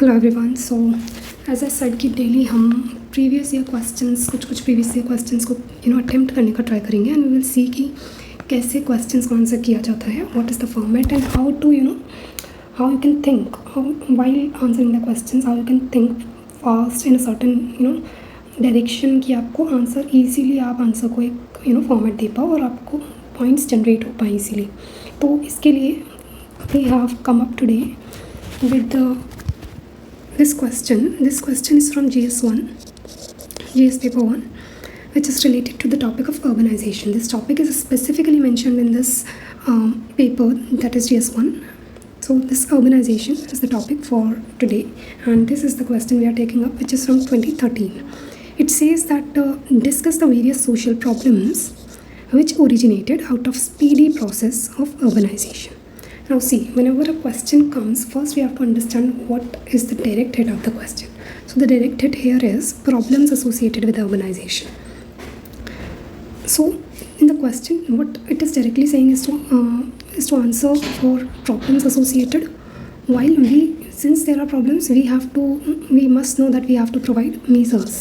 Hello everyone. So as I said कि daily हम previous year questions कुछ previous year questions को attempt करने का ट्राई करेंगे एंड वी विल सी कि कैसे क्वेश्चंस को आंसर किया जाता है, what is the format and how to how you can think while answering the questions, how you can think fast in a certain direction कि आपको answer easily आप answer को एक फॉर्मेट दे पाओ और आपको पॉइंट्स जनरेट हो पाए ईजीली। तो इसके लिए we have come up today with this question. This question is from GS1, GS paper 1, which is related to the topic of urbanization. This topic is specifically mentioned in this paper, that is GS1. So this urbanization is the topic for today, and this is the question we are taking up, which is from 2013. It says that discuss the various social problems which originated out of speedy process of urbanization. Now see, whenever a question comes, first we have to understand what is the direct hit of the question. So the direct hit here is problems associated with urbanization. So in the question, what it is directly saying is to answer for problems associated. While since there are problems, we must know that we have to provide measures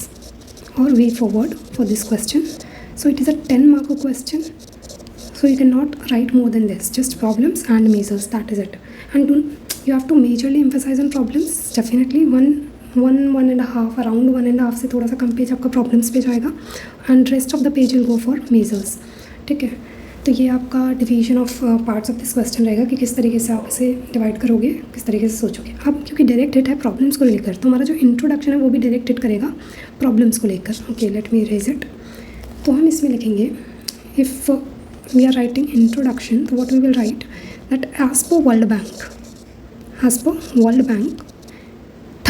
or way forward for this question. So it is a 10-mark question. So you cannot write more than this, just problems and measures, that is it. And you have to majorly emphasize on problems. Definitely one and a half, around 1.5 से थोड़ा सा कम page आपका problems पे जाएगा and rest of the page will go for measures. ठीक है, तो ये आपका division of parts of this question रहेगा कि किस तरीके से आप इसे डिवाइड करोगे, किस तरीके से सोचोगे। अब क्योंकि डायरेक्ट हिट है प्रॉब्लम्स को लेकर, तो हमारा जो इंट्रोडक्शन है वो भी डायरेक्ट हिट करेगा प्रॉब्लम्स को लेकर। Okay, let me raise it. तो हम इसमें लिखेंगे, if we are writing introduction, so what we will write that as per World Bank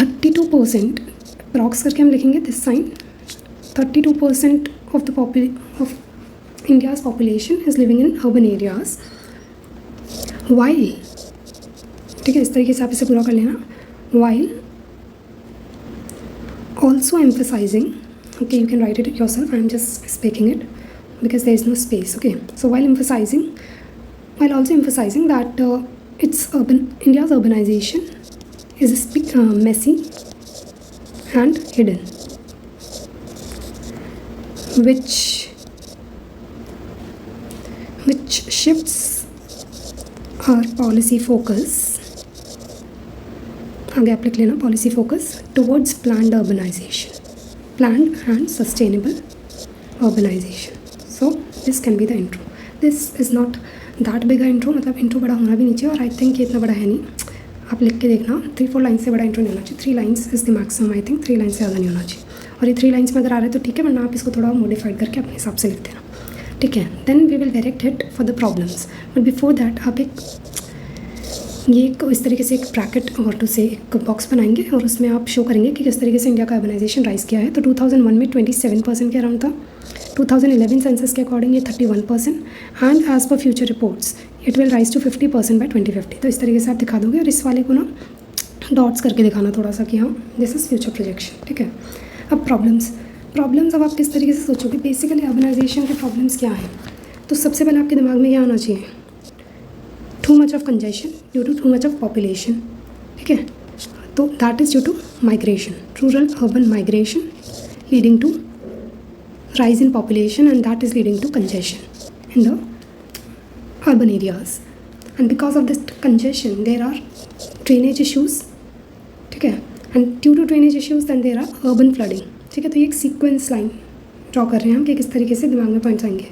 32% approx करके हम लिखेंगे this sign, 32% of India's population is living in urban areas, while, ठीक है, इस तरीके से आप इसे पूरा कर लेना, while also emphasizing, okay, you can write it yourself, I am just speaking it because there is no space. Okay, so while also emphasizing that India's urbanization is messy and hidden, which shifts our policy focus, आगे आप लिख लेना, policy focus towards planned and sustainable urbanization. So this can be the intro. This is not that big a intro, मतलब intro बड़ा होना भी नहीं चाहिए और आई थिंक ये इतना बड़ा है नहीं। आप लिख के देखना, 3-4 लाइन से बड़ा इंट्रो नहीं होना चाहिए। 3 lines is the maximum, I think 3 line से ज़्यादा नहीं होना चाहिए। और ये 3 लाइन्स में अगर आ रहे तो ठीक है, वरना आप इसको थोड़ा मॉडिफाइड करके अपने हिसाब से लिख देना। ठीक है, then we will direct hit for the problems, but before that आप इस तरीके से एक ब्रैकेट और से एक बॉक्स बनाएंगे और उसमें आप शो करेंगे कि किस तरीके से इंडिया का अर्बनाइजेशन राइज किया है। तो 2001 में 27% के अराउंड था, 2011 सेंसस के अकॉर्डिंग ये 31%, and as per future reports it will rise to 50% by 2050। तो इस तरीके से आप दिखा दोगे और इस वाले को ना डॉट्स करके दिखाना थोड़ा सा कि हाँ दिस इज़ फ्यूचर प्रोजेक्शन। ठीक है, अब प्रॉब्लम्स अब आप किस तरीके से सोचोगे, बेसिकली अर्बनाइजेशन के प्रॉब्लम्स क्या हैं। तो सबसे पहले आपके दिमाग में ये आना चाहिए, too much of congestion due to too much of population. ठीक है, तो that is due to migration, rural urban migration leading to rise in population, and that is leading to congestion in the urban areas. And because of this congestion there are drainage issues. ठीक है, and due to drainage issues then there are urban flooding. ठीक है, तो ये एक sequence line draw कर रहे हैं हम कि किस तरीके से दिमाग में पॉइंट्स आएंगे।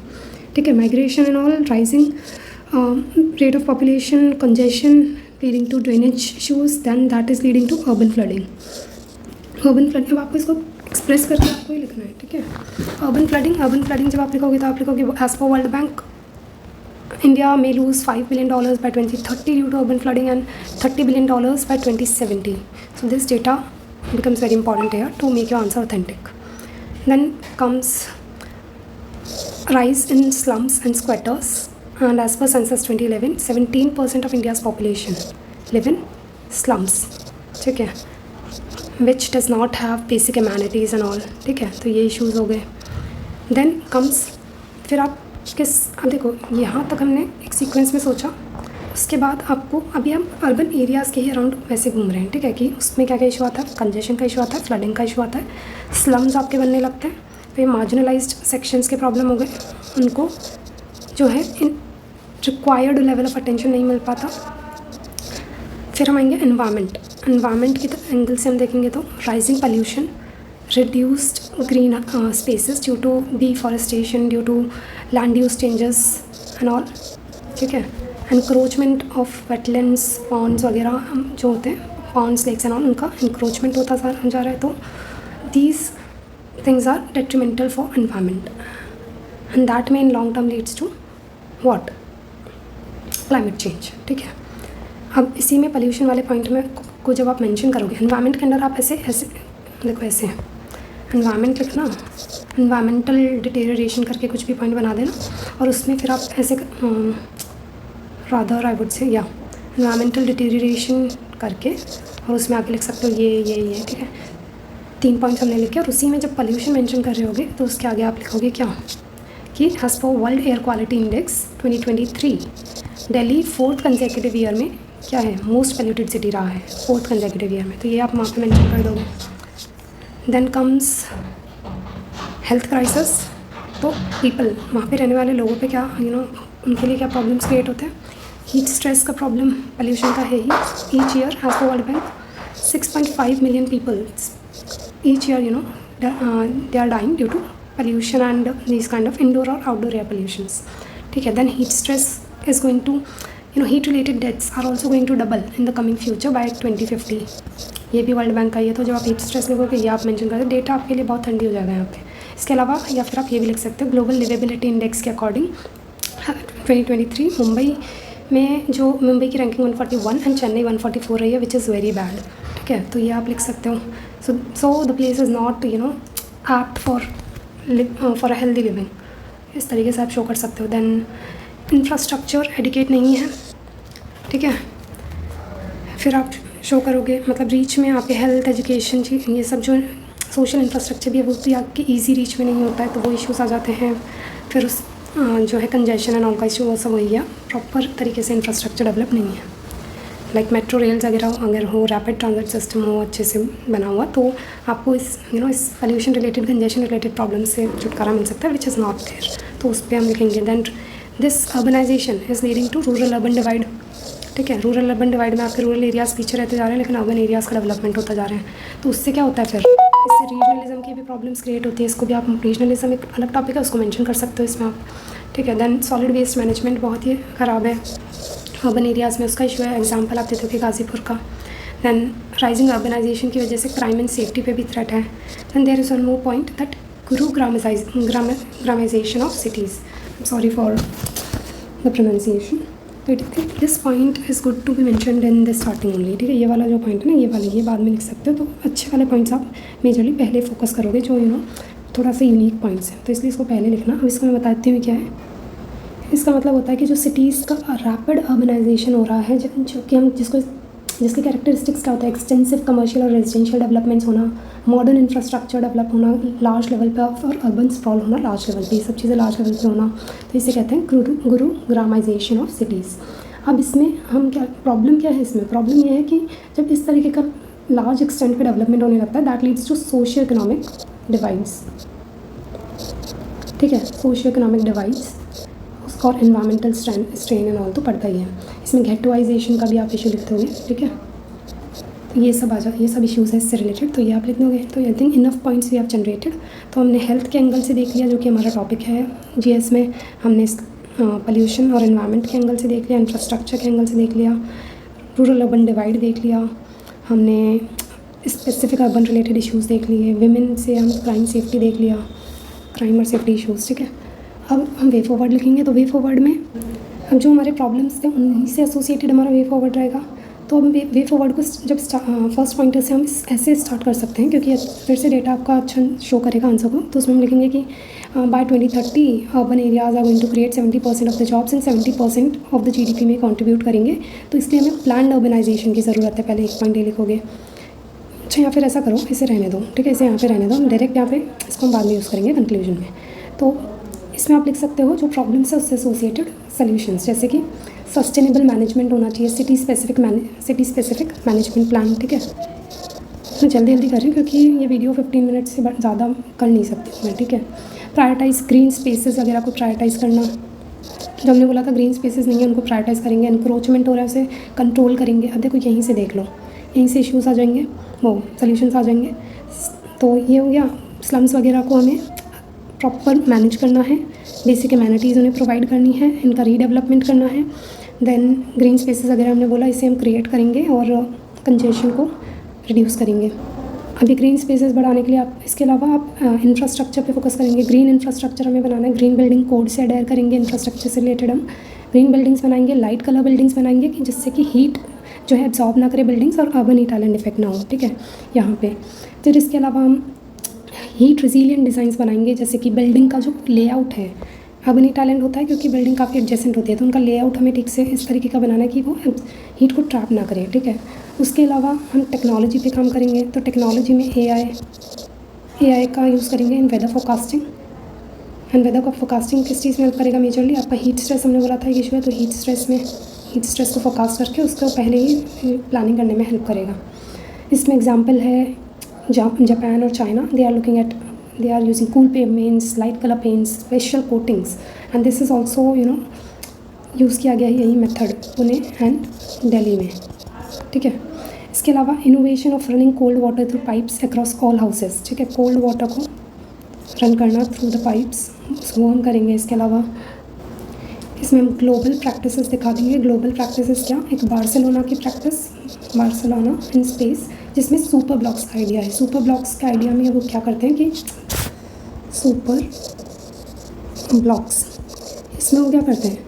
ठीक है, migration and all, rising rate of population, congestion leading to drainage issues, then that is leading to urban flooding. अब आपको इसको एक्सप्रेस करके आपको ही लिखना है। ठीक है, अर्बन फ्लडिंग जब आप लिखोगे तो आप लिखोगे as per World Bank India may lose $5 billion by 2030 due to urban flooding and $30 billion by 2070. So this data becomes very important here to make your answer authentic. Then comes rise in slums and squatters, and as per census 2011 17% of India's population live in slums. ठीक है, which does not have basic amenities and all. ठीक है, तो ये issues हो गए। Then comes, फिर आप देखो यहाँ तक हमने एक सीक्वेंस में सोचा उसके बाद आपको अभी हम अर्बन एरियाज़ के ही अराउंड वैसे घूम रहे हैं, ठीक है, कि उसमें क्या क्या इशू आता है, कंजेशन का इशू आता है, फ्लडिंग का इशू आता है, स्लम्स आपके बनने लगते हैं, फिर मार्जिनलाइज्ड सेक्शंस के प्रॉब्लम हो गए, उनको जो है इन रिक्वायर्ड लेवल ऑफ अटेंशन नहीं मिल पाता। फिर हम आएंगे एनवायरनमेंट की एंगल से हम देखेंगे तो rising pollution, reduced green spaces due to deforestation, due to land use changes and all, ठीक है, encroachment of wetlands, ponds वगैरह जो होते हैं, ponds, lakes and all, उनका encroachment होता जा रहा है। तो these things are detrimental for environment and that may in long term leads to what? climate change, ठीक है। अब इसी में पोल्यूशन वाले पॉइंट में को जब आप मेंशन करोगे एनवायरनमेंट के अंदर, आप ऐसे देखो, ऐसे एनवायरनमेंट लिखना, एनवायरमेंटल डिटेरियोरेशन करके कुछ भी पॉइंट बना देना, और उसमें फिर आप ऐसे रादर आई वुड से या एनवायरमेंटल डिटेरियोरेशन करके और उसमें आगे लिख सकते हो ये, ठीक है, 3 पॉइंट्स हमने लिखे। और उसी में जब पोल्यूशन मेंशन कर रहे होगे तो उसके आगे आप लिखोगे क्या कि as per world air quality index 2023 Delhi 4th consecutive year में क्या है, मोस्ट पोल्यूटेड सिटी रहा है 4th कंसेक्यूटिव ईयर में, तो ये आप वहाँ पे मेंशन कर दोगे। देन कम्स हेल्थ क्राइसिस, तो पीपल, वहाँ पे रहने वाले लोगों पे क्या उनके लिए क्या प्रॉब्लम्स क्रिएट होते हैं, हीट स्ट्रेस का प्रॉब्लम पोल्यूशन का है ही। Each year as per World Bank 6.5 million people each year they are dying due to pollution and this kind of indoor और आउटडोर एयर पोल्यूशंस, ठीक है। Then heat stress is going to heat related deaths are also going to double in the coming future by 2050, ये भी world bank का ही है। तो जब आप हीट स्ट्रेस लिखोगे ये आप मेंशन करते, डेटा आपके लिए बहुत ठंडी हो जाएगा यहाँ पे। इसके अलावा या फिर आप ये भी लिख सकते हो ग्लोबल लिवेबिलिटी इंडेक्स के अकॉर्डिंग 2023 मुंबई की रैंकिंग 141 एंड चेन्नई 144 रही है, विच इज़ वेरी बैड, ठीक है। तो ये आप लिख सकते हो। So the place is not apt for a healthy living, इस तरीके से आप शो कर सकते हो। देन इंफ्रास्ट्रक्चर एडिकेट नहीं है, ठीक है, फिर आप शो करोगे मतलब रीच में आपके हेल्थ, एजुकेशन, ये सब जो सोशल इंफ्रास्ट्रक्चर भी है वो भी आपके इजी रीच में नहीं होता है, तो वो इश्यूज आ जाते हैं। फिर उस जो है कंजेशन एंड ऑल का इशू, वो सब वही है, प्रॉपर तरीके से इंफ्रास्ट्रक्चर डेवलप नहीं है। लाइक मेट्रो रेल्स वगैरह अगर हो, रैपिड ट्रांजिट सिस्टम हो अच्छे से बना हुआ, तो आपको इस इस pollution related, congestion related problem से छुटकारा मिल सकता है, विच इज़ नॉट देयर, तो उस पर हम लिखेंगे। Then this urbanisation is leading to rural urban divide, ठीक है। रूरल अर्बन डिवाइड में आपके रूरल एरियाज़ पीछे रहते जा रहे हैं, लेकिन अर्बन एरियाज़ का डेवलपमेंट होता जा रहा है, तो उससे क्या होता है, फिर इससे रीजनलिज्म की भी प्रॉब्लम्स क्रिएट होती है। इसको भी आप, रीजनलिज्म एक अलग टॉपिक है, उसको मेंशन कर सकते हो इसमें आप, ठीक है। देन सॉलिड वेस्ट मैनेजमेंट बहुत ही ख़राब है अर्बन एरियाज़ में, उसका इशू है, एग्जाम्पल आप देते हो कि गाजीपुर का। दैन राइजिंग अर्बनाइजेशन की वजह से क्राइम एंड सेफ्टी पे भी थ्रेट है। Then there is one more point that ग्रामाइजेशन of cities, sorry for the pronunciation, this point is good to be mentioned in the starting only, ठीक है। ये वाला जो पॉइंट है ना, ये बाद में लिख सकते हो, तो अच्छे वाले पॉइंट्स आप मेजरली पहले फोकस करोगे, जो थोड़ा सा यूनिक पॉइंट्स हैं, तो इसलिए इसको पहले लिखना। अब इसको मैं बताती हूँ क्या है। इसका मतलब होता है कि जो सिटीज़ का रैपिड अर्बनाइजेशन हो रहा है, जो कि हम जिसके कैरेक्टरिस्टिक्स क्या होता है, एक्सटेंसिव कमर्शियल और रेजिडेंशियल डेवलपमेंट्स होना, मॉडर्न इंफ्रास्ट्रक्चर डेवलप होना लार्ज लेवल पे और अर्बन स्प्रॉल होना लार्ज लेवल पे, ये सब चीज़ें लार्ज लेवल पे होना, तो इसे कहते हैं गुरुग्रामाइजेशन ऑफ सिटीज़। अब इसमें हम प्रॉब्लम क्या है, इसमें प्रॉब्लम ये है कि जब इस तरीके का लार्ज एक्सटेंट पे डेवलपमेंट होने लगता है, that leads to socio economic divides, ठीक है। सोशियो इकोनॉमिक डिवाइड्स और एनवायरमेंटल स्ट्रेन एंड ऑल तो पड़ता ही है। इसमें गेटोइजेशन का भी आप इशू लिखते होगे, ठीक है। ये सब इश्यूज़ है इससे रिलेटेड, तो ये आप लिख दोगे। तो I think enough points we have generated. तो हमने हेल्थ के एंगल से देख लिया, जो कि हमारा टॉपिक है जीएस में। हमने पोल्यूशन और एनवायरनमेंट के एंगल से देख लिया, इंफ्रास्ट्रक्चर के एंगल से देख लिया, रूरल अर्बन डिवाइड देख लिया, हमने स्पेसिफिक अर्बन रिलेटेड इश्यूज़ देख लिए, विमेन से हम क्राइम सेफ्टी देख लिया, क्राइम और सेफ्टी इश्यूज़, ठीक है। अब हम वे फॉरवर्ड लिखेंगे, तो वे फॉरवर्ड में अब जो हमारे प्रॉब्लम्स थे उन्हीं से एसोसिएटेड हमारा वे फॉरवर्ड रहेगा। तो हम वे फॉरवर्ड को जब फर्स्ट पॉइंटर से हम ऐसे स्टार्ट कर सकते हैं, क्योंकि फिर से डेटा आपका अच्छा शो करेगा आंसर को। तो उसमें हम लिखेंगे कि by 2030 urban areas are going to create 70% of the jobs and 70% of the GDP में कंट्रीब्यूट करेंगे। तो इसलिए हमें प्लान्ड अर्बनाइजेशन की ज़रूरत है। पहले एक पॉइंट ये लिखोगे। अच्छा, या फिर ऐसा करो, इसे रहने दो, ठीक है, इसे यहाँ पे रहने दो, हम डायरेक्ट यहाँ पे इसको हम बाद में यूज़ करेंगे कंक्लूजन में। तो इसमें आप लिख सकते हो जो प्रॉब्लम्स है उससे एसोसिएटेड सॉल्यूशंस, जैसे कि सस्टेनेबल मैनेजमेंट होना चाहिए, सिटी स्पेसिफिक मैनेजमेंट प्लान, ठीक है। मैं जल्दी कर रही हूँ क्योंकि ये वीडियो 15 मिनट से ज़्यादा कर नहीं सकती मैं, ठीक है। प्रायोरिटाइज ग्रीन स्पेसेस वगैरह को प्रायोरिटाइज़ करना, जो हमने बोला था ग्रीन स्पेसेस नहीं है उनको प्रायोरिटाइज़ करेंगे, इंक्रोचमेंट हो रहा है उसे कंट्रोल करेंगे। अब देखो यहीं से देख लो, यहीं से इश्यूज़ आ जाएंगे, वो सॉल्यूशंस आ जाएंगे। तो ये हो गया, स्लम्स वगैरह को हमें प्रॉपर मैनेज करना है, बेसिक एमेनिटीज़ उन्हें प्रोवाइड करनी है, इनका रीडेवलपमेंट करना है। देन ग्रीन स्पेसेस वगैरह हमने बोला इसे हम क्रिएट करेंगे और कंजेशन को रिड्यूस करेंगे। अभी ग्रीन स्पेसेस बढ़ाने के लिए आप इसके अलावा आप इंफ्रास्ट्रक्चर पे फोकस करेंगे। ग्रीन इंफ्रास्ट्रक्चर हमें बनाना है, ग्रीन बिल्डिंग कोड से अडेयर करेंगे, इंफ्रास्ट्रक्चर से रिलेटेड हम ग्रीन बिल्डिंग्स बनाएंगे, लाइट कलर बिल्डिंग्स बनाएंगे कि जिससे कि हीट जो है एब्जॉर्ब ना करे बिल्डिंग्स और अर्बन हीट आइलैंड इफेक्ट ना हो, ठीक है, यहाँ पे। फिर इसके अलावा हम हीट रिजीलियंट डिज़ाइंस बनाएंगे, जैसे कि बिल्डिंग का जो लेआउट है, अर्बन हीट आइलैंड होता है क्योंकि बिल्डिंग काफ़ी एडजेसेंट होती है, तो उनका लेआउट हमें ठीक से इस तरीके का बनाना है कि वो हीट को ट्रैप ना करे, ठीक है। उसके अलावा हम टेक्नोलॉजी पे काम करेंगे, तो टेक्नोलॉजी में एआई का यूज़ करेंगे इन वेदर फोरकास्टिंग। एंड वेदर का फोरकास्टिंग किस चीज़ में हेल्प करेगा मेजरली, आपका हीट स्ट्रेस हमने बोला था एक इशू है, तो हीट स्ट्रेस को फोरकास्ट करके उसको पहले ही प्लानिंग करने में हेल्प करेगा। इसमें एग्जाम्पल है जापान और China, they are using cool paints, light color paints, special coatings, and this is also use किया गया है यही मेथड पुणे एंड दिल्ली में, ठीक है। इसके अलावा innovation of running cold water through pipes across all houses, ठीक है, कोल्ड वाटर को रन करना थ्रू द पाइप्स, उसको हम करेंगे। इसके अलावा इसमें हम ग्लोबल प्रैक्टिसेस दिखा देंगे। ग्लोबल प्रैक्टिसेस क्या, एक बार्सिलोना की प्रैक्टिस, बार्सिलोना इन स्पेस, जिसमें सुपर ब्लॉक्स का आइडिया है। सुपर ब्लॉक्स का आइडिया में वो क्या करते हैं कि सुपर ब्लॉक्स, इसमें वो क्या करते हैं,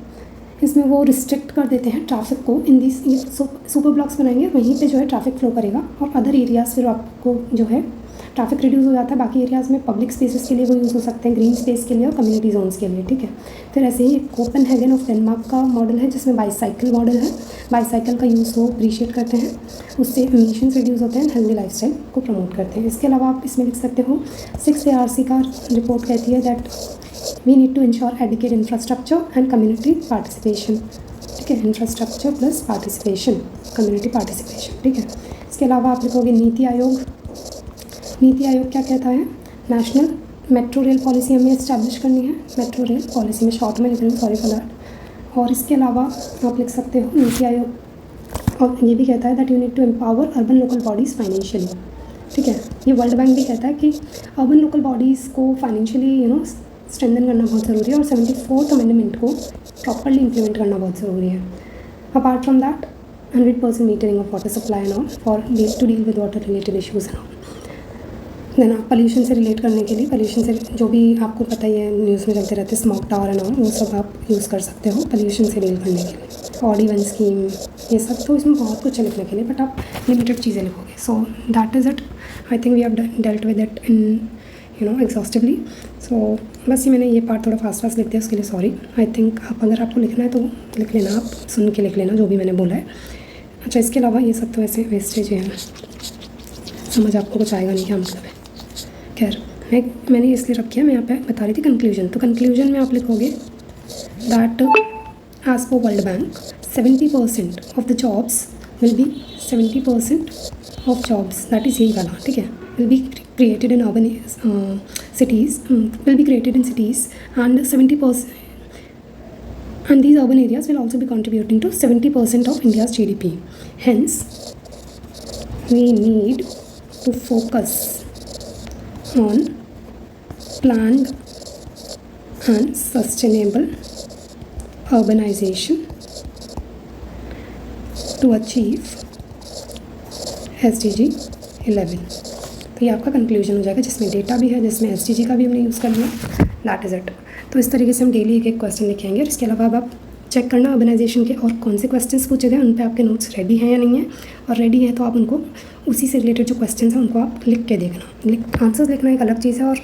इसमें वो रिस्ट्रिक्ट कर देते हैं ट्रैफिक को इन दिस, ये सुपर ब्लॉक्स बनाएंगे, वहीं पे जो है ट्रैफिक फ्लो करेगा और अदर एरियाज़ फिर आपको जो है ट्रैफिक रिड्यूस हो जाता है। बाकी एरियाज़ में पब्लिक स्पेसेस के लिए वो यूज़ हो सकते हैं, ग्रीन स्पेस के लिए और कम्युनिटी जोन्स के लिए, ठीक है। फिर ऐसे ही कोपेनहेगन ऑफ डेनमार्क का मॉडल है जिसमें बाईसाइकिल मॉडल है, बाईसाइकिल का यूज़ वो अप्रिशिएट करते हैं, उससे एमिशंस रिड्यूस होते हैं, हेल्दी लाइफस्टाइल को प्रमोट करते हैं। इसके अलावा आप इसमें लिख सकते हो 6 ARC का रिपोर्ट कहती है that we need to ensure adequate infrastructure and community participation, ठीक है, infrastructure plus participation, community participation, ठीक है। इसके अलावा आप लिखोगे नीति आयोग। नीति आयोग क्या कहता है, नेशनल मेट्रो रेल पॉलिसी हमें इस्टेब्लिश करनी है, मेट्रो रेल पॉलिसी में शॉर्ट में लिख रही हूँ, सॉरी फॉर दैट। और इसके अलावा आप लिख सकते हो नीति आयोग और ये भी कहता है that you need to empower urban local bodies financially, ठीक है। ये वर्ल्ड बैंक भी कहता है कि अर्बन लोकल बॉडीज़ को फाइनेंशियली स्ट्रेंथन करना बहुत ज़रूरी है और 74th अमेंडमेंट को प्रॉपरली इंप्लीमेंट करना बहुत ज़रूरी है। Apart from that 100% metering of water supply and all for to deal with water related issues and all. Then आप पोल्यूशन से रिलेट करने के लिए, पोल्यूशन से जो भी आपको पता ही है न्यूज़ में चलते रहते हैं, स्मोक टावर एंड ऑल, वो सब आप यूज़ कर सकते हो पोल्यूशन से डील करने के लिए। ऑड इवन स्कीम, ये सब, तो इसमें बहुत कुछ है लिखने के लिए, बट आप लिमिटेड चीज़ें लिखोगे। So that is it, I think we have dealt with it in exhaustively. So बस ये मैंने ये पार्ट थोड़ा फास्ट लिख दिया, उसके लिए सॉरी। आई थिंक अगर आपको लिखना है तो लिख लेना, आप सुन के लिख लेना जो भी मैंने बोला है। अच्छा, इसके अलावा ये सब तो ऐसे वेस्टेज है, समझ आपको कुछ आएगा नहीं क्या मतलब है। खैर, मैंने इसलिए रखी है, मैं यहाँ पे बता रही थी कंक्लूजन। तो कंक्लूजन में आप लिखोगे that as per World Bank 70% of the jobs will be 70% of jobs, that is यही वाला, ठीक है, will be created in urban cities, will be created in cities, and 70%, and these urban areas will also be contributing to 70% of India's GDP. Hence, we need to focus on planned and sustainable urbanization to achieve SDG 11. तो ये आपका conclusion हो जाएगा, जिसमें data भी है, जिसमें SDG का भी हमने यूज़ कर लिया, दैट इज़ इट। तो इस तरीके से हम डेली एक क्वेश्चन लिखेंगे और इसके अलावा अब आप चेक करना अर्बनाइजेशन के और कौन से क्वेश्चंस पूछे गए, उन पे आपके नोट्स रेडी हैं या नहीं है, और रेडी हैं तो आप उनको उसी से रिलेटेड जो क्वेश्चंस हैं उनको आप लिख के देखना। आंसर्स लिखना एक अलग चीज़ है और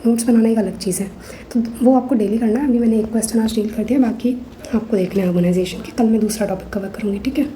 नोट्स बनाना एक अलग चीज़ है, तो वो आपको डेली करना है। अभी मैंने एक क्वेश्चन आज डील कर दिया, बाकी आपको देखना है अर्बनाइजेशन के। कल मैं दूसरा टॉपिक कवर करूँगी, ठीक है।